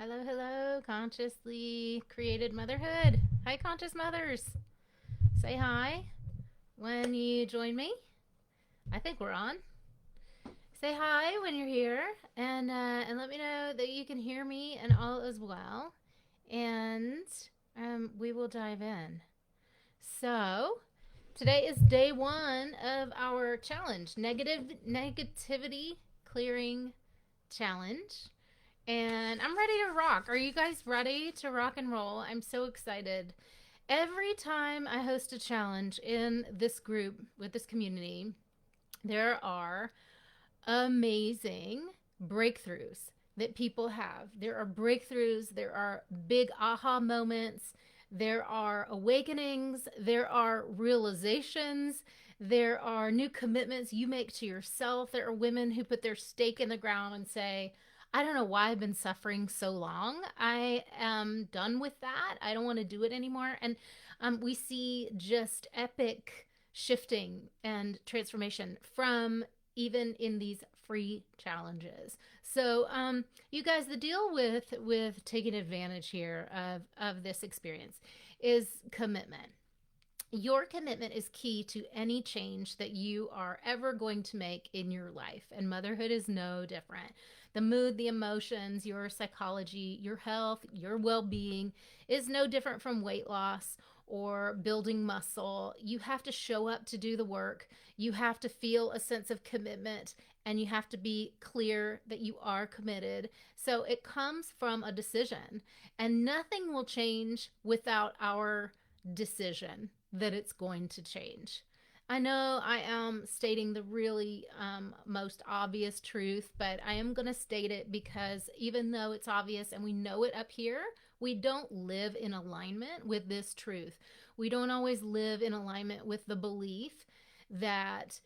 Hello, hello, consciously created motherhood. Hi, conscious mothers. Say hi when you join me. I think we're on. Say hi when you're here, and let me know that you can hear me and all as well. And we will dive in. So today is day one of our challenge, negativity clearing challenge. And I'm ready to rock. Are you guys ready to rock and roll? I'm so excited. Every time I host a challenge in this group with this community, there are amazing breakthroughs that people have. There are breakthroughs, there are big aha moments, there are awakenings, there are realizations, there are new commitments you make to yourself. There are women who put their stake in the ground and say, I don't know why I've been suffering so long. I am done with that. I don't want to do it anymore. And we see just epic shifting and transformation from even in these free challenges. So, you guys, the deal with taking advantage here of this experience is commitment. Your commitment is key to any change that you are ever going to make in your life, and motherhood is no different. The mood, the emotions, your psychology, your health, your well-being is no different from weight loss or building muscle. You have to show up to do the work. You have to feel a sense of commitment, and you have to be clear that you are committed. So it comes from a decision, and nothing will change without our decision that it's going to change. I know I am stating the really most obvious truth, but I am going to state it because even though it's obvious and we know it up here, we don't live in alignment with this truth. We don't always live in alignment with the belief that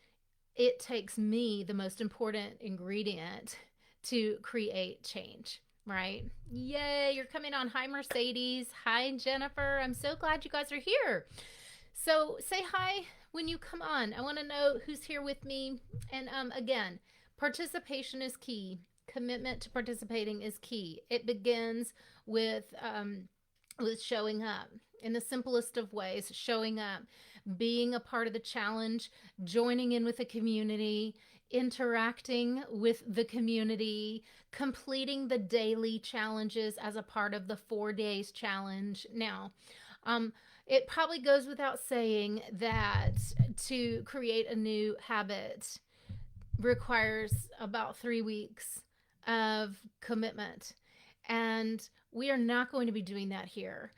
it takes me, the most important ingredient, to create change, right? Yay, you're coming on. Hi, Mercedes. Hi, Jennifer. I'm so glad you guys are here. So say hi when you come on. I want to know who's here with me. And again, participation is key. Commitment to participating is key. It begins with showing up in the simplest of ways, showing up, being a part of the challenge, joining in with the community, interacting with the community, completing the daily challenges as a part of the 4 days challenge. Now, it probably goes without saying that to create a new habit requires about 3 weeks of commitment. And we are not going to be doing that here.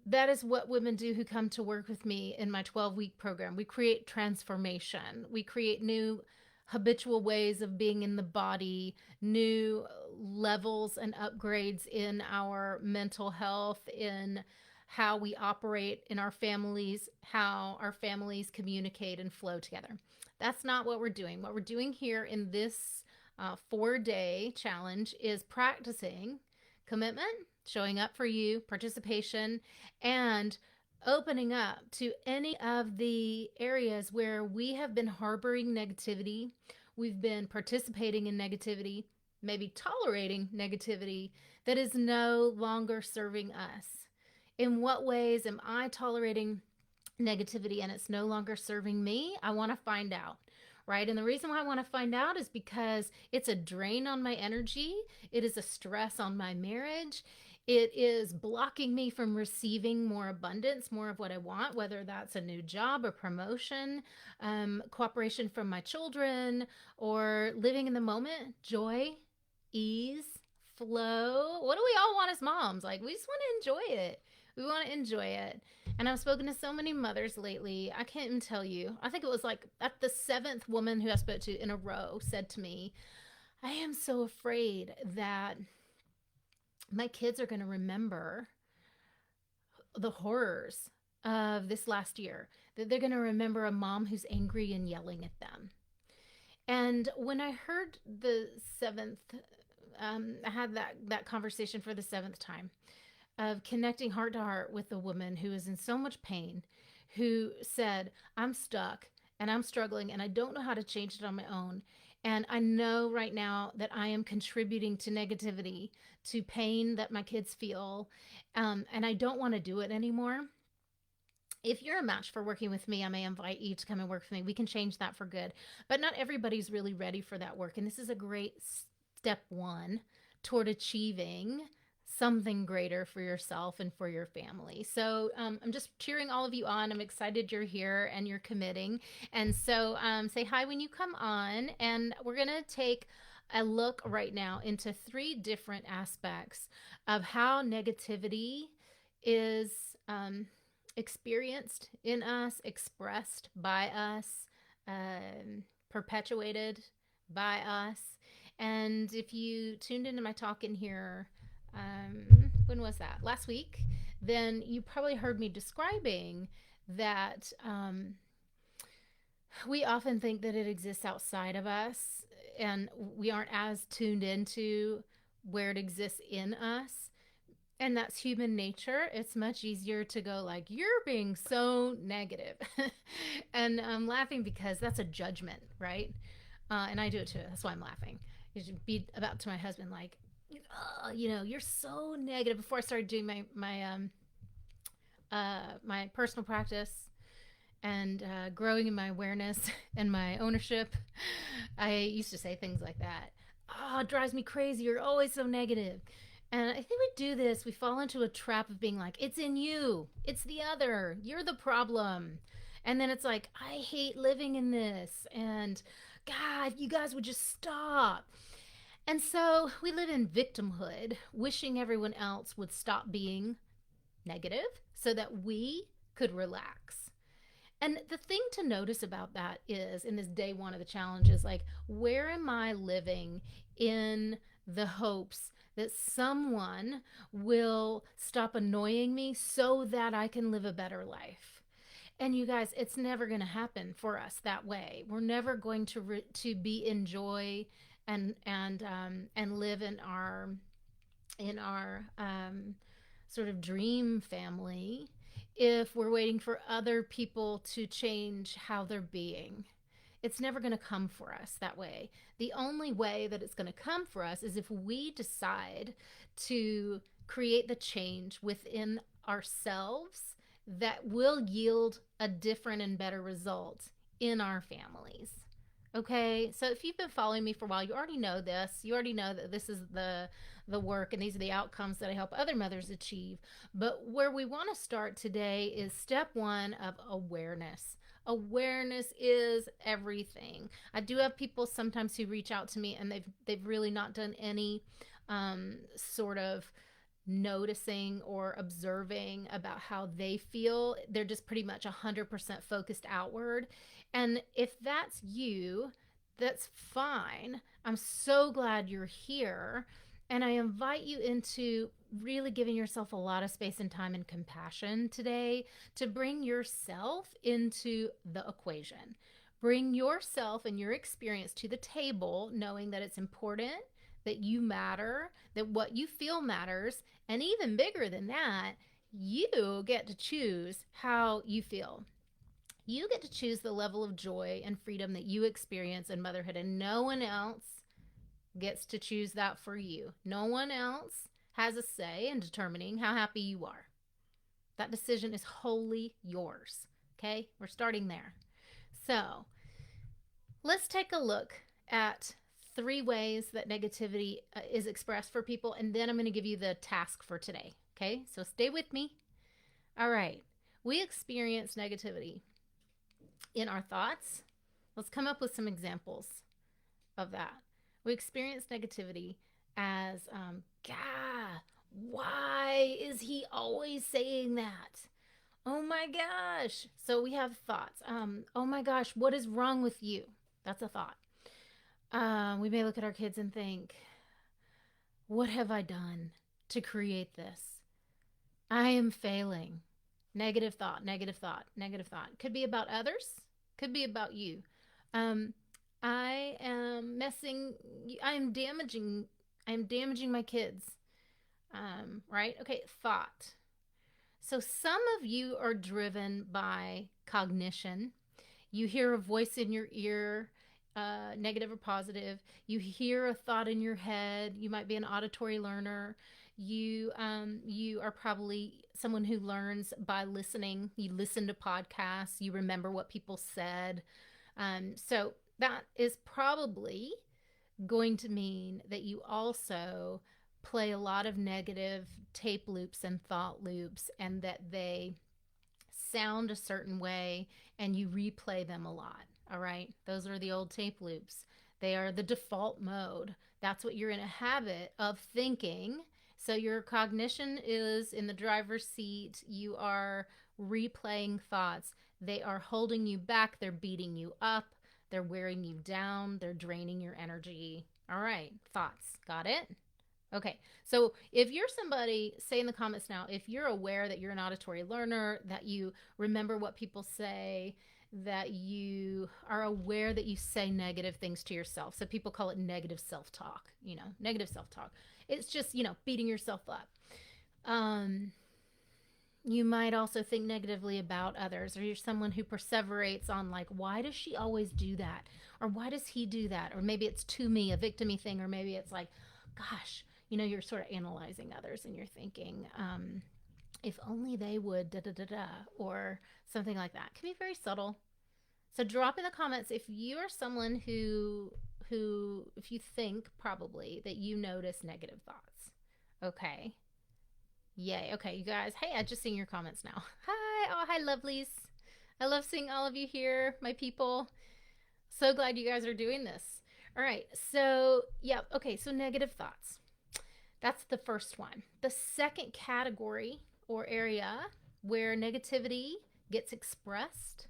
That is what women do who come to work with me in my 12-week program. We create transformation. We create new habitual ways of being in the body, new levels and upgrades in our mental health, in how we operate in our families, how our families communicate and flow together. That's not what we're doing. What we're doing here in this 4 day challenge is practicing commitment, showing up for you, participation, and opening up to any of the areas where we have been harboring negativity, we've been participating in negativity, maybe tolerating negativity that is no longer serving us. In what ways am I tolerating negativity and it's no longer serving me? I want to find out, right? And the reason why I want to find out is because it's a drain on my energy, it is a stress on my marriage. It is blocking me from receiving more abundance, more of what I want, whether that's a new job, a promotion, cooperation from my children, or living in the moment, joy, ease, flow. What do we all want as moms? Like, we just want to enjoy it. We want to enjoy it. And I've spoken to so many mothers lately. I can't even tell you. I think it was like at the seventh woman who I spoke to in a row said to me, I am so afraid that my kids are going to remember the horrors of this last year, that they're going to remember a mom who's angry and yelling at them. And when I heard the seventh, I had that conversation for the seventh time of connecting heart to heart with a woman who is in so much pain, who said, I'm stuck and I'm struggling and I don't know how to change it on my own. And I know right now that I am contributing to negativity, to pain that my kids feel. And I don't want to do it anymore. If you're a match for working with me, I may invite you to come and work with me. We can change that for good. But not everybody's really ready for that work. And this is a great step one toward achieving something greater for yourself and for your family. So I'm just cheering all of you on. I'm excited you're here and you're committing. And so say hi when you come on. And we're going to take a look right now into three different aspects of how negativity is experienced in us, expressed by us, perpetuated by us. And if you tuned into my talk in here, when was that? Last week, then you probably heard me describing that we often think that it exists outside of us and we aren't as tuned into where it exists in us, and that's human nature. It's much easier to go like, you're being so negative. And I'm laughing because that's a judgment, right? And I do it too. That's why I'm laughing. You should be about to my husband like, oh, you're so negative. Before I started doing my personal practice and growing in my awareness and my ownership, I used to say things like that. Oh, it drives me crazy. You're always so negative. And I think we do this. We fall into a trap of being like, it's in you, it's the other, you're the problem. And then it's like, I hate living in this. And God, you guys would just stop. And so we live in victimhood, wishing everyone else would stop being negative so that we could relax. And the thing to notice about that is, in this day one of the challenge, is like, where am I living in the hopes that someone will stop annoying me so that I can live a better life? And you guys, it's never going to happen for us that way. We're never going to be in joy and live in our sort of dream family if we're waiting for other people to change how they're being. It's never going to come for us that way. The only way that it's going to come for us is if we decide to create the change within ourselves that will yield a different and better result in our families. Okay, so if you've been following me for a while, you already know this. You already know that this is the work and these are the outcomes that I help other mothers achieve. But where we want to start today is step one of awareness. Awareness is everything. I do have people sometimes who reach out to me and they've really not done any sort of noticing or observing about how they feel. They're just pretty much 100% focused outward. And if that's you, that's fine. I'm so glad you're here. And I invite you into really giving yourself a lot of space and time and compassion today to bring yourself into the equation. Bring yourself and your experience to the table, knowing that it's important, that you matter, that what you feel matters, and even bigger than that, you get to choose how you feel. You get to choose the level of joy and freedom that you experience in motherhood, and no one else gets to choose that for you. No one else has a say in determining how happy you are. That decision is wholly yours. Okay? We're starting there. So, let's take a look at three ways that negativity is expressed for people, and then I'm going to give you the task for today. Okay? So, stay with me. All right. We experience negativity in our thoughts. Let's come up with some examples of that. We experience negativity as, God, why is he always saying that? Oh my gosh. So we have thoughts. Oh my gosh, what is wrong with you? That's a thought. We may look at our kids and think, what have I done to create this? I am failing. Negative thought, negative thought, negative thought. Could be about others, could be about you. I am damaging my kids. Right? Okay, thought. So some of you are driven by cognition. You hear a voice in your ear negative or positive. You hear a thought in your head. You might be an auditory learner. You are probably someone who learns by listening. You listen to podcasts. You remember what people said. So that is probably going to mean that you also play a lot of negative tape loops and thought loops, and that they sound a certain way and you replay them a lot. All right. Those are the old tape loops. They are the default mode. That's what you're in a habit of thinking. So your cognition is in the driver's seat. You are replaying thoughts. They are holding you back. They're beating you up. They're wearing you down. They're draining your energy. All right. Thoughts. Got it? Okay, so if you're somebody, say in the comments now, if you're aware that you're an auditory learner, that you remember what people say, that you are aware that you say negative things to yourself. So people call it negative self-talk, negative self-talk. It's just, beating yourself up. You might also think negatively about others, or you're someone who perseverates on like, why does she always do that? Or why does he do that? Or maybe it's to me, a victim-y thing, or maybe it's like, gosh, you're sort of analyzing others and you're thinking, if only they would da da da da, or something like that. It can be very subtle. So drop in the comments if you are someone who if you think probably that you notice negative thoughts. Okay. Yay. Okay, you guys. Hey, I just seen your comments now. Hi. Oh, hi, lovelies. I love seeing all of you here, my people. So glad you guys are doing this. All right. So, yeah. Okay. So negative thoughts. That's the first one. The second category or area where negativity gets expressed,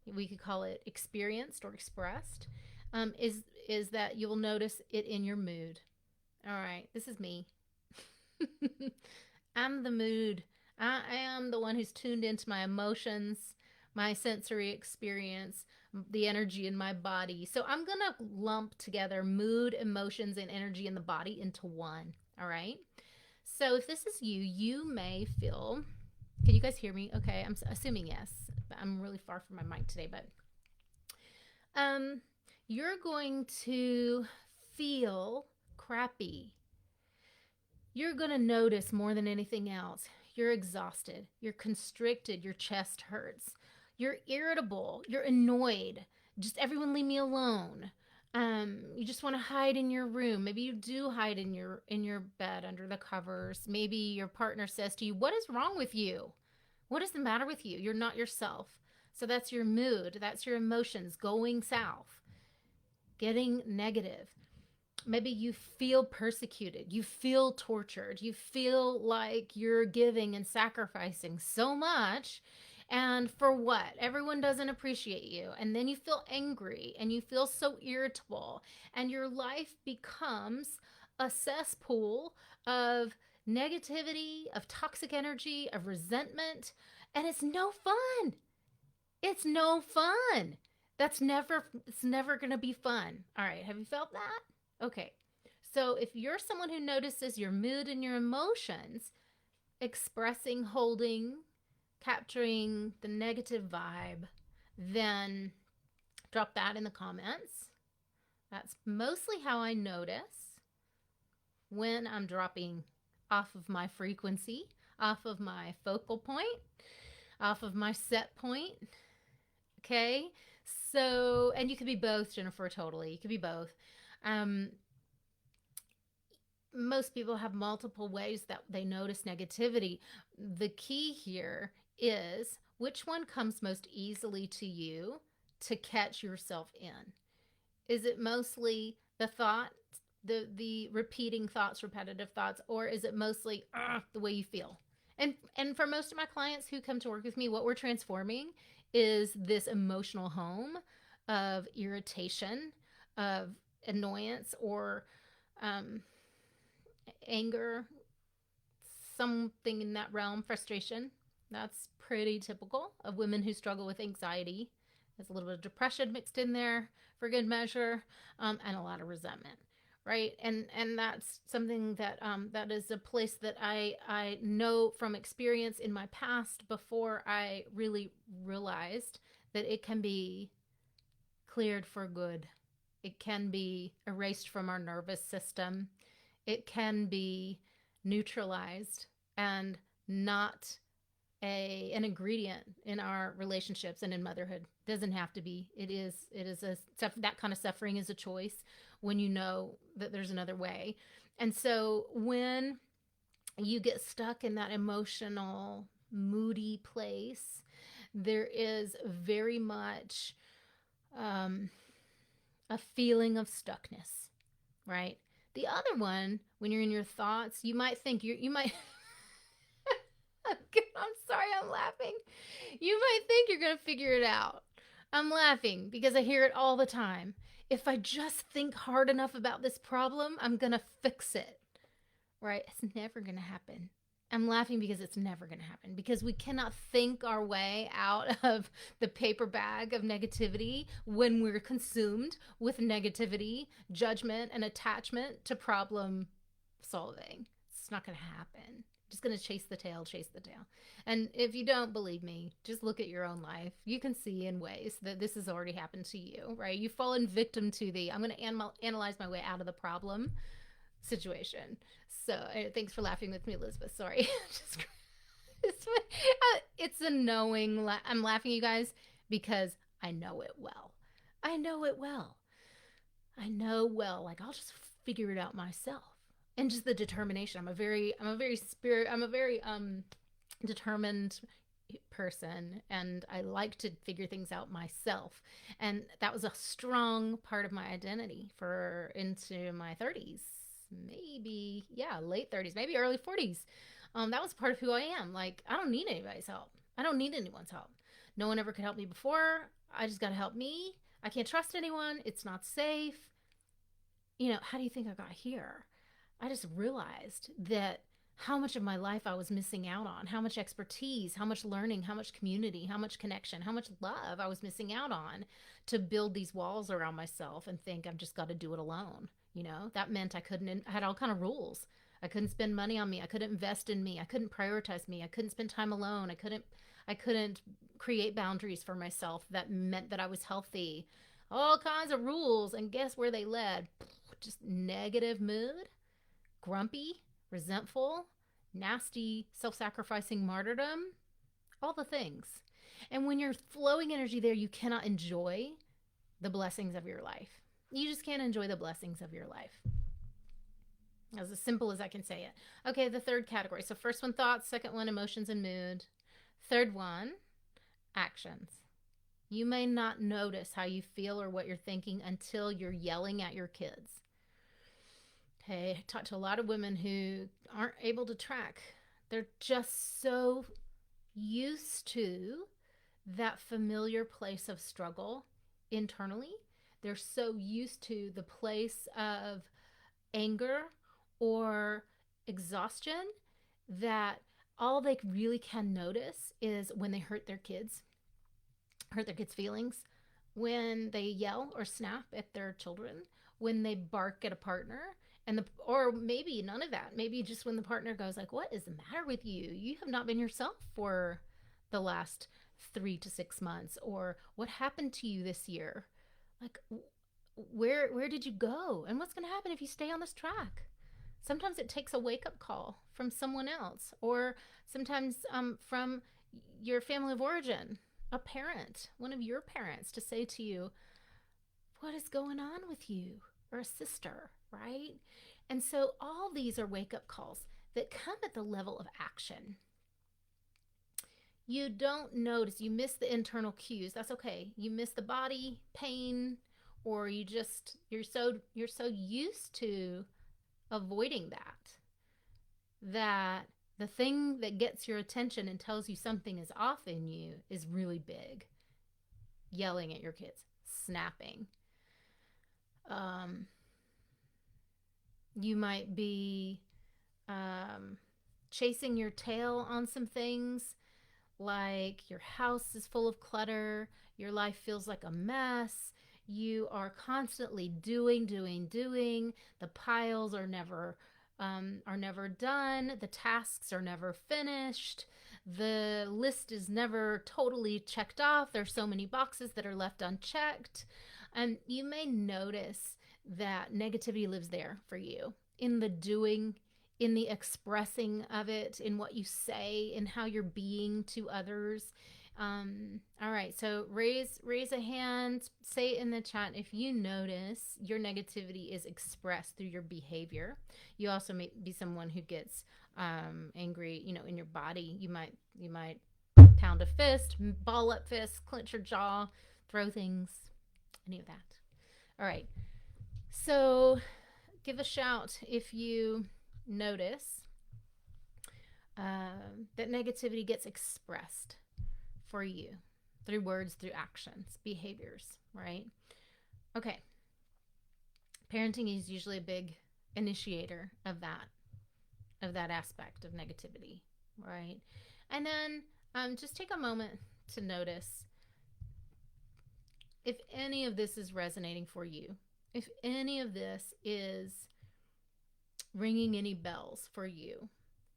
we could call it experienced or expressed, is that you'll notice it in your mood. All right, this is me. I'm the mood. I am the one who's tuned into my emotions, my sensory experience, the energy in my body. So I'm going to lump together mood, emotions, and energy in the body into one. All right. So if this is you, you may feel, can you guys hear me? Okay. I'm assuming yes. I'm really far from my mic today, but you're going to feel crappy. You're going to notice more than anything else. You're exhausted. You're constricted. Your chest hurts. You're irritable. You're annoyed. Just everyone leave me alone. You just want to hide in your room. Maybe you do hide in your bed under the covers. Maybe your partner says to you, "What is wrong with you? What is the matter with you? You're not yourself." So that's your mood. That's your emotions going south, getting negative. Maybe you feel persecuted. You feel tortured. You feel like you're giving and sacrificing so much. And for what? Everyone doesn't appreciate you. And then you feel angry and you feel so irritable. And your life becomes a cesspool of negativity, of toxic energy, of resentment. And it's no fun. It's no fun. It's never going to be fun. All right. Have you felt that? Okay. So if you're someone who notices your mood and your emotions, expressing, holding, capturing the negative vibe, then drop that in the comments. That's mostly how I notice when I'm dropping off of my frequency, off of my focal point, off of my set point. Okay. So, and you could be both, Jennifer, totally. You could be both. Most people have multiple ways that they notice negativity. The key here is which one comes most easily to you to catch yourself in. Is it mostly the thought, the repeating thoughts, repetitive thoughts, or is it mostly the way you feel? And for most of my clients who come to work with me, what we're transforming is this emotional home of irritation, of annoyance, or anger, something in that realm, frustration. That's pretty typical of women who struggle with anxiety. There's a little bit of depression mixed in there for good measure, and a lot of resentment, right? And that's something that that is a place that I know from experience in my past before I really realized that it can be cleared for good. It can be erased from our nervous system. It can be neutralized and not an ingredient in our relationships and in motherhood. Doesn't have to be. It is a that kind of suffering is a choice when you know that there's another way. And so when you get stuck in that emotional moody place, there is very much um, a feeling of stuckness, right? The other one, when you're in your thoughts, you might think you might I'm sorry, I'm laughing. You might think you're going to figure it out. I'm laughing because I hear it all the time. If I just think hard enough about this problem, I'm going to fix it. Right? It's never going to happen. I'm laughing because it's never going to happen, because we cannot think our way out of the paper bag of negativity when we're consumed with negativity, judgment, and attachment to problem solving. It's not going to happen. Just going to chase the tail, chase the tail. And if you don't believe me, just look at your own life. You can see in ways that this has already happened to you, right? You've fallen victim to the I'm going to analyze my way out of the problem situation. So thanks for laughing with me, Elizabeth. Sorry. Just, it's a knowing. I'm laughing, you guys, because I know it well. I know it well. I know well. Like, I'll just figure it out myself. And just the determination. I'm a very determined person, and I like to figure things out myself. And that was a strong part of my identity for into my 30s, maybe, yeah, late 30s, maybe early 40s. That was part of who I am. Like, I don't need anybody's help. I don't need anyone's help. No one ever could help me before. I just got to help me. I can't trust anyone. It's not safe. How do you think I got here? I just realized that how much of my life I was missing out on, how much expertise, how much learning, how much community, how much connection, how much love I was missing out on to build these walls around myself and think I've just got to do it alone. That meant I had all kind of rules. I couldn't spend money on me. I couldn't invest in me. I couldn't prioritize me. I couldn't spend time alone. I couldn't create boundaries for myself that meant that I was healthy. All kinds of rules. And guess where they led? Just negative mood, grumpy, resentful, nasty, self-sacrificing martyrdom, all the things. And when you're flowing energy there, you cannot enjoy the blessings of your life. You just can't enjoy the blessings of your life. As simple as I can say it. Okay, the third category. So first one, thoughts. Second one, emotions and mood. Third one, actions. You may not notice how you feel or what you're thinking until you're yelling at your kids. Okay, I talked to a lot of women who aren't able to track. They're just so used to that familiar place of struggle internally. They're so used to the place of anger or exhaustion that all they really can notice is when they hurt their kids' feelings, when they yell or snap at their children, when they bark at a partner, or maybe none of that. Maybe just when the partner goes like, "What is the matter with you? You have not been yourself for the last 3 to 6 months," or "What happened to you this year? Like, where did you go? And what's going to happen if you stay on this track?" Sometimes it takes a wake-up call from someone else, or sometimes from your family of origin, a parent, one of your parents, to say to you, "What is going on with you?" Or a sister, right? And so all these are wake-up calls that come at the level of action. You don't notice, you miss the internal cues. That's okay. You miss the body pain, or you're so used to avoiding that the thing that gets your attention and tells you something is off in you is really big. Yelling at your kids, snapping. You might be chasing your tail on some things, like your house is full of clutter, your life feels like a mess, you are constantly doing. The piles are never done. The tasks are never finished. The list is never totally checked off. There's so many boxes that are left unchecked. And you may notice that negativity lives there for you in the doing, in the expressing of it, in what you say, in how you're being to others. All right, so raise a hand, say it in the chat if you notice your negativity is expressed through your behavior. You also may be someone who gets angry, in your body. You might pound a fist, ball up fist, clench your jaw, throw things, any of that. All right. So give a shout if you notice that negativity gets expressed for you through words, through actions, behaviors, right? Okay. Parenting is usually a big initiator of that aspect of negativity, right? And then just take a moment to notice if any of this is resonating for you, if any of this is ringing any bells for you,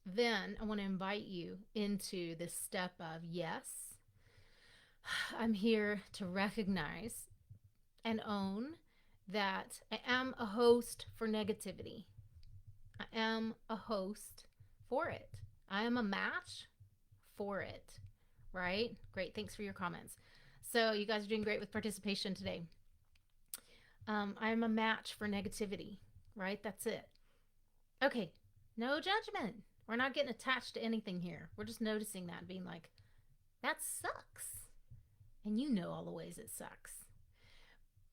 then I want to invite you into this step of, yes, I'm here to recognize and own that I am a host for negativity. I am a host for it. I am a match for it, right? Great. Thanks for your comments. So you guys are doing great with participation today. I'm a match for negativity, right? That's it. Okay. No judgment. We're not getting attached to anything here. We're just noticing that and being like, that sucks. And you know all the ways it sucks.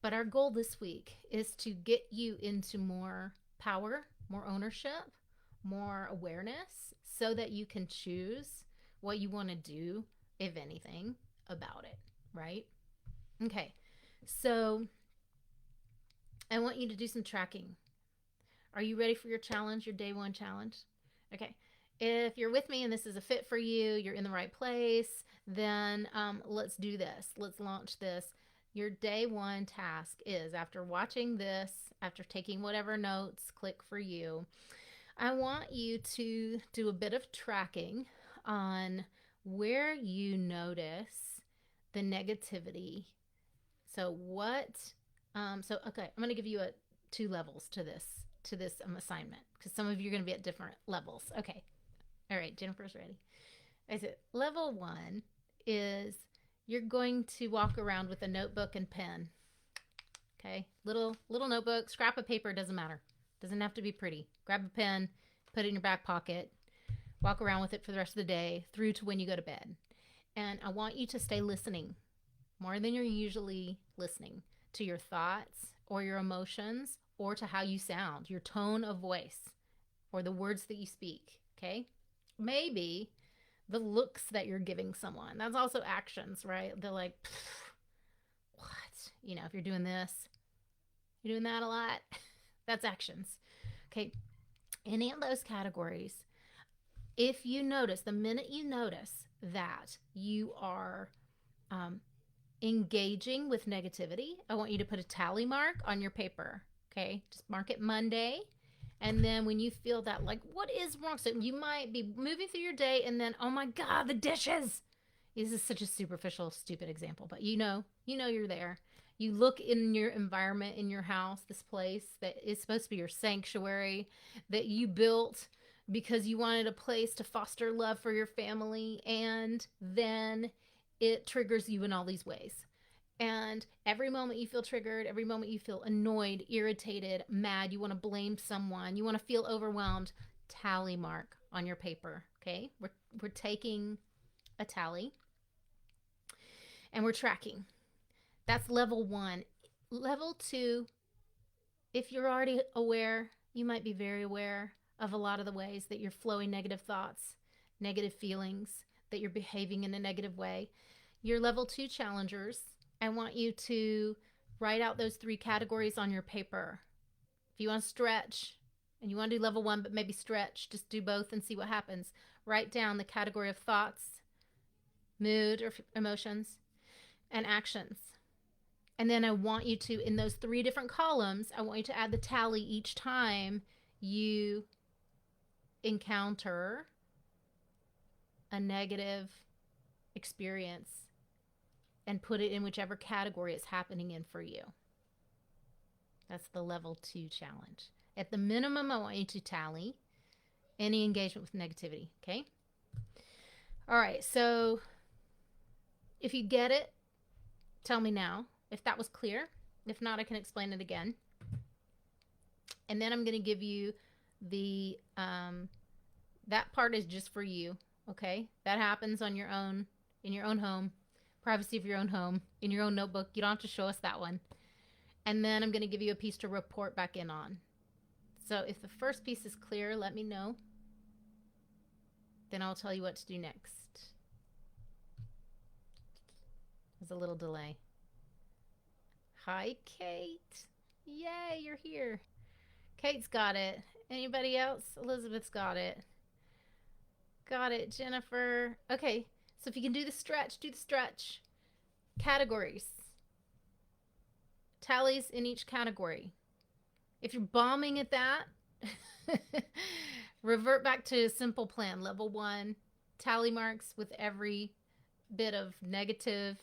But our goal this week is to get you into more power, more ownership, more awareness, so that you can choose what you want to do, if anything, about it, right? Okay, so I want you to do some tracking. Are you ready for your challenge, your day one challenge? Okay. If you're with me and this is a fit for you, you're in the right place, then let's do this. Let's launch this. Your day one task is, after watching this, after taking whatever notes click for you, I want you to do a bit of tracking on where you notice the negativity. So okay, I'm going to give you two levels to this assignment, because some of you are going to be at different levels. Okay. All right, Jennifer's ready. I said level 1 is you're going to walk around with a notebook and pen. Okay, little notebook, scrap of paper, doesn't matter. Doesn't have to be pretty. Grab a pen, put it in your back pocket, walk around with it for the rest of the day through to when you go to bed. And I want you to stay listening more than you're usually listening to your thoughts or your emotions or to how you sound, your tone of voice or the words that you speak. Okay, maybe the looks that you're giving someone. That's also actions, right? They're like, what? If you're doing this, you're doing that a lot. That's actions. Okay. Any of those categories, if you notice, the minute you notice that you are engaging with negativity, I want you to put a tally mark on your paper. Okay. Just mark it Monday. And then when you feel that, like, what is wrong? So you might be moving through your day and then, oh my God, the dishes. This is such a superficial, stupid example, but you're there. You look in your environment, in your house, this place that is supposed to be your sanctuary that you built because you wanted a place to foster love for your family. And then it triggers you in all these ways. And every moment you feel triggered, every moment you feel annoyed, irritated, mad, you want to blame someone, you want to feel overwhelmed, tally mark on your paper, okay? We're taking a tally and we're tracking. That's level 1. Level 2, if you're already aware, you might be very aware of a lot of the ways that you're flowing negative thoughts, negative feelings, that you're behaving in a negative way. Your level 2 challengers, I want you to write out those 3 categories on your paper. If you want to stretch and you want to do level 1, but maybe stretch, just do both and see what happens. Write down the category of thoughts, mood or emotions, and actions. And then I want you to, in those 3 different columns, I want you to add the tally each time you encounter a negative experience and put it in whichever category it's happening in for you. That's the level 2 challenge. At the minimum, I want you to tally any engagement with negativity, okay? All right, so if you get it, tell me now if that was clear. If not, I can explain it again. And then I'm going to give you the, that part is just for you, okay? That happens on your own, in your own home, privacy of your own home, in your own notebook. You don't have to show us that one. And then I'm going to give you a piece to report back in on. So if the first piece is clear, let me know. Then I'll tell you what to do next. There's a little delay. Hi, Kate. Yay, you're here. Kate's got it. Anybody else? Elizabeth's got it. Got it, Jennifer. Okay, so if you can do the stretch, do the stretch. Categories. Tallies in each category. If you're bombing at that, revert back to a simple plan. Level 1, tally marks with every bit of negative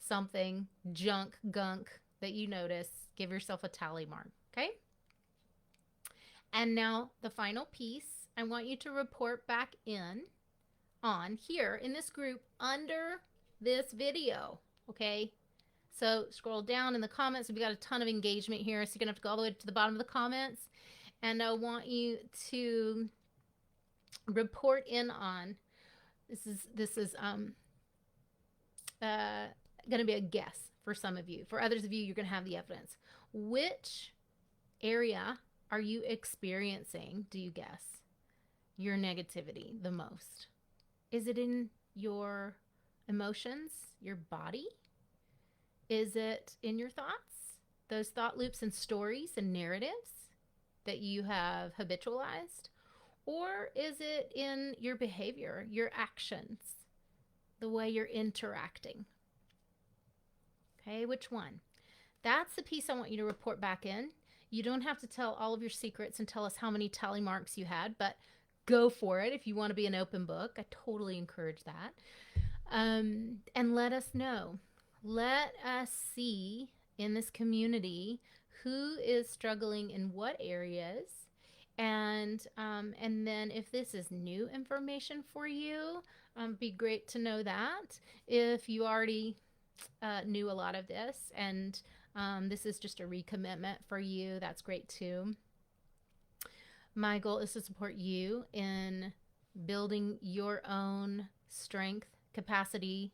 something, junk, gunk that you notice. Give yourself a tally mark, okay? And now the final piece, I want you to report back in on here in this group under this video, okay? So scroll down in the comments. We've got a ton of engagement here, so you're gonna have to go all the way to the bottom of the comments. And I want you to report in on, this is gonna be a guess for some of you. For others of you, you're gonna have the evidence. Which area are you experiencing, do you guess, your negativity the most? Is it in your emotions, your body? Is it in your thoughts? Those thought loops and stories and narratives that you have habitualized? Or is it in your behavior, your actions, the way you're interacting? Okay, which one? That's the piece I want you to report back in. You don't have to tell all of your secrets and tell us how many tally marks you had, but go for it if you want to be an open book. I totally encourage that. And let us know. Let us see in this community who is struggling in what areas. And then if this is new information for you, be great to know that. If you already knew a lot of this and this is just a recommitment for you, that's great too. My goal is to support you in building your own strength, capacity,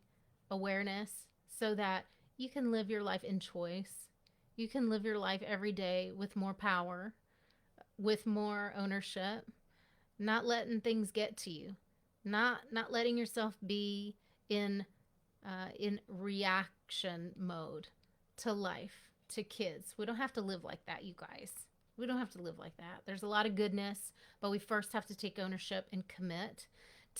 awareness, so that you can live your life in choice. You can live your life every day with more power, with more ownership, not letting things get to you, not letting yourself be in reaction mode to life, to kids. We don't have to live like that, you guys. We don't have to live like that. There's a lot of goodness, but we first have to take ownership and commit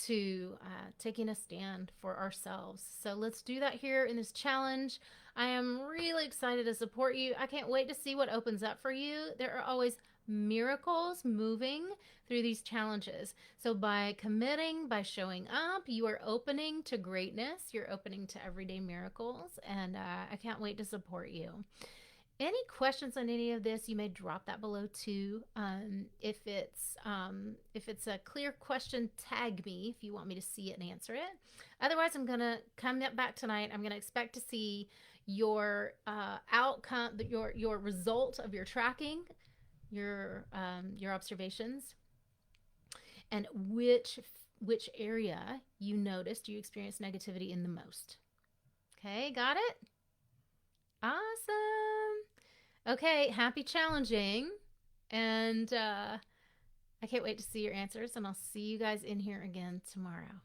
to taking a stand for ourselves. So let's do that here in this challenge. I am really excited to support you. I can't wait to see what opens up for you. There are always miracles moving through these challenges. So by committing, by showing up, you are opening to greatness. You're opening to everyday miracles, and I can't wait to support you. Any questions on any of this, you may drop that below too. If it's a clear question, tag me if you want me to see it and answer it. Otherwise, I'm gonna come back tonight. I'm gonna expect to see your outcome, your result of your tracking, your observations, and which area you noticed you experienced negativity in the most. Okay, got it? Awesome. Okay, happy challenging. And I can't wait to see your answers, and I'll see you guys in here again tomorrow.